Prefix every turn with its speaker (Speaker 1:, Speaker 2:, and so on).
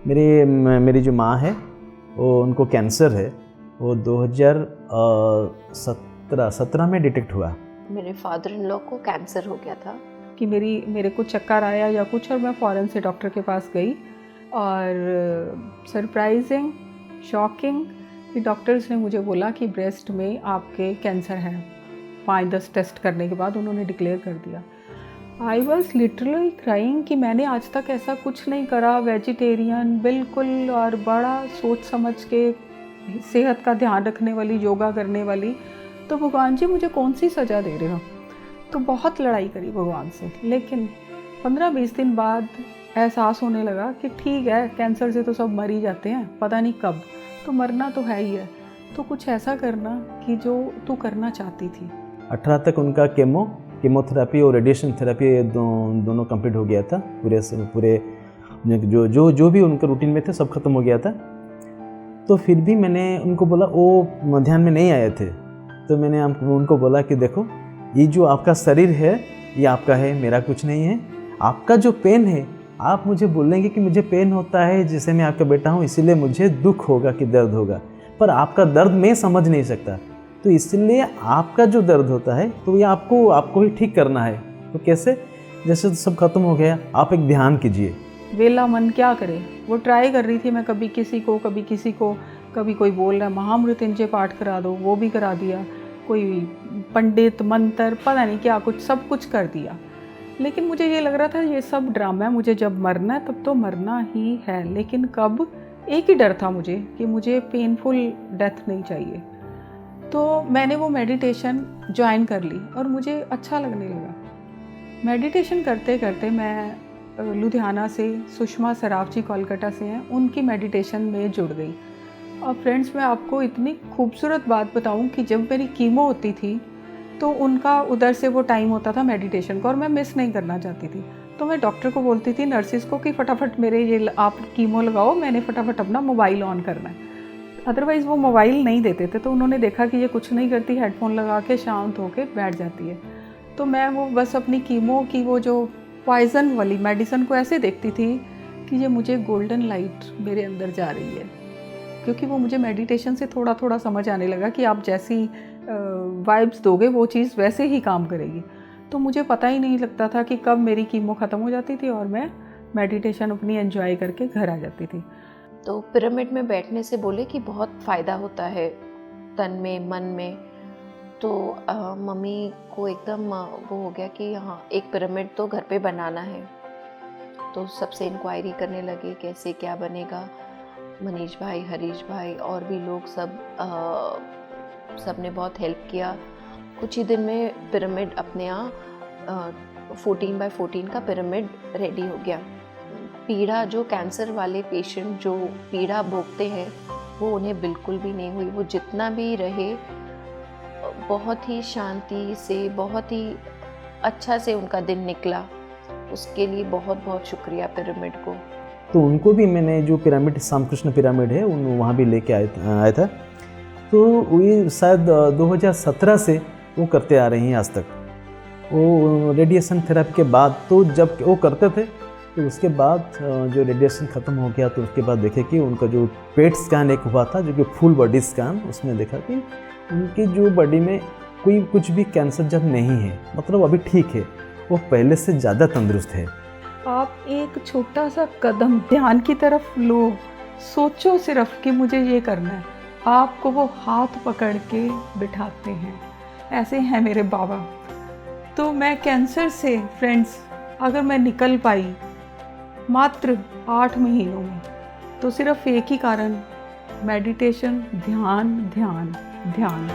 Speaker 1: मेरी जो माँ है वो उनको कैंसर है, वो 2017 में डिटेक्ट हुआ।
Speaker 2: मेरे फादर इन लॉ को कैंसर हो गया था
Speaker 3: कि मेरे को चक्कर आया या कुछ, और मैं फ़ौरन से डॉक्टर के पास गई। और सरप्राइजिंग, शॉकिंग कि डॉक्टर्स ने मुझे बोला कि ब्रेस्ट में आपके कैंसर है। 5-10 टेस्ट करने के बाद उन्होंने डिक्लेयर कर दिया। आई वॉज लिटरली क्राइंग कि मैंने आज तक ऐसा कुछ नहीं करा, वेजिटेरियन बिल्कुल, और बड़ा सोच समझ के सेहत का ध्यान रखने वाली, योगा करने वाली। तो भगवान जी मुझे कौन सी सज़ा दे रहे हो? तो बहुत लड़ाई करी भगवान से, लेकिन 15-20 दिन बाद एहसास होने लगा कि ठीक है, कैंसर से तो सब मर ही जाते हैं, पता नहीं कब, तो मरना तो है ही है, तो कुछ ऐसा करना कि जो तू करना चाहती थी।
Speaker 1: 18 तक उनका कीमोथेरेपी और रेडिएशन थेरेपी दोनों कंप्लीट हो गया था। पूरे जो भी उनके रूटीन में थे सब खत्म हो गया था। तो फिर भी मैंने उनको बोला, वो ध्यान में नहीं आए थे, तो मैंने उनको बोला कि देखो, ये जो आपका शरीर है ये आपका है, मेरा कुछ नहीं है। आपका जो पेन है, आप मुझे बोलेंगे कि मुझे पेन होता है, जैसे मैं आपका बेटा हूँ, इसीलिए मुझे दुख होगा कि दर्द होगा, पर आपका दर्द मैं समझ नहीं सकता, तो इसलिए आपका जो दर्द होता है तो ये आपको ही ठीक करना है। तो कैसे? जैसे तो सब खत्म हो गया, आप एक ध्यान कीजिए।
Speaker 3: वेला मन क्या करे, वो ट्राई कर रही थी मैं, कभी किसी को, कभी कोई बोल रहा है महामृत्युंजय पाठ करा दो, वो भी करा दिया, कोई पंडित मंत्र पता नहीं क्या कुछ, सब कुछ कर दिया। लेकिन मुझे ये लग रहा था ये सब ड्रामा है, मुझे जब मरना है तब तो मरना ही है, लेकिन कब? एक ही डर था मुझे कि मुझे पेनफुल डेथ नहीं चाहिए। तो मैंने वो मेडिटेशन ज्वाइन कर ली और मुझे अच्छा लगने लगा। मेडिटेशन करते करते मैं लुधियाना से, सुषमा सराफ जी कोलकाता से हैं, उनकी मेडिटेशन में जुड़ गई। और फ्रेंड्स, मैं आपको इतनी खूबसूरत बात बताऊं कि जब मेरी कीमो होती थी तो उनका उधर से वो टाइम होता था मेडिटेशन का, और मैं मिस नहीं करना चाहती थी। तो मैं डॉक्टर को बोलती थी, नर्सिस को, कि फटाफट मेरे ये आप कीमो लगाओ, मैंने फटाफट अपना मोबाइल ऑन करना है। अदरवाइज़ वो मोबाइल नहीं देते थे। तो उन्होंने देखा कि ये कुछ नहीं करती, हेडफोन लगा के शांत होके बैठ जाती है। तो मैं वो बस अपनी कीमो की वो जो पॉइज़न वाली मेडिसिन को ऐसे देखती थी कि ये मुझे गोल्डन लाइट मेरे अंदर जा रही है, क्योंकि वो मुझे मेडिटेशन से थोड़ा थोड़ा समझ आने लगा कि आप जैसी वाइब्स दोगे वो चीज़ वैसे ही काम करेगी। तो मुझे पता ही नहीं लगता था कि कब मेरी कीमो ख़त्म हो जाती थी और मैं मेडिटेशन अपनी एंजॉय करके घर आ जाती थी।
Speaker 2: तो पिरामिड में बैठने से बोले कि बहुत फ़ायदा होता है तन में, मन में। तो मम्मी को एकदम वो हो गया कि हाँ, एक पिरामिड तो घर पे बनाना है। तो सबसे इंक्वायरी करने लगे कैसे क्या बनेगा। मनीष भाई, हरीश भाई और भी लोग सब ने बहुत हेल्प किया। कुछ ही दिन में पिरामिड अपने यहाँ 14x14 का पिरामिड रेडी हो गया। पीड़ा, जो कैंसर वाले पेशेंट जो पीड़ा भोगते हैं, वो उन्हें बिल्कुल भी नहीं हुई। वो जितना भी रहे बहुत ही शांति से, बहुत ही अच्छा से उनका दिन निकला। उसके लिए बहुत बहुत शुक्रिया पिरामिड को।
Speaker 1: तो उनको भी मैंने जो पिरामिड, श्यामकृष्ण पिरामिड है, वहाँ भी लेके आया था। तो ये शायद 2017 से वो करते आ रही हैं आज तक। वो रेडिएशन थेरेपी के बाद, तो जब वो करते थे तो उसके बाद जो रेडिएशन ख़त्म हो गया, तो उसके बाद देखे कि उनका जो पेट स्कैन एक हुआ था, जो कि फुल बॉडी स्कैन, उसमें देखा कि उनकी जो बॉडी में कोई कुछ भी कैंसर जब नहीं है, मतलब अभी ठीक है, वो पहले से ज़्यादा तंदुरुस्त है।
Speaker 3: आप एक छोटा सा कदम ध्यान की तरफ लो, सोचो सिर्फ कि मुझे ये करना है, आपको वो हाथ पकड़ के बिठाते हैं। ऐसे हैं मेरे बाबा। तो मैं कैंसर से, फ्रेंड्स, अगर मैं निकल पाई मात्र 8 महीनों में, तो सिर्फ एक ही कारण, मेडिटेशन, ध्यान ध्यान ध्यान।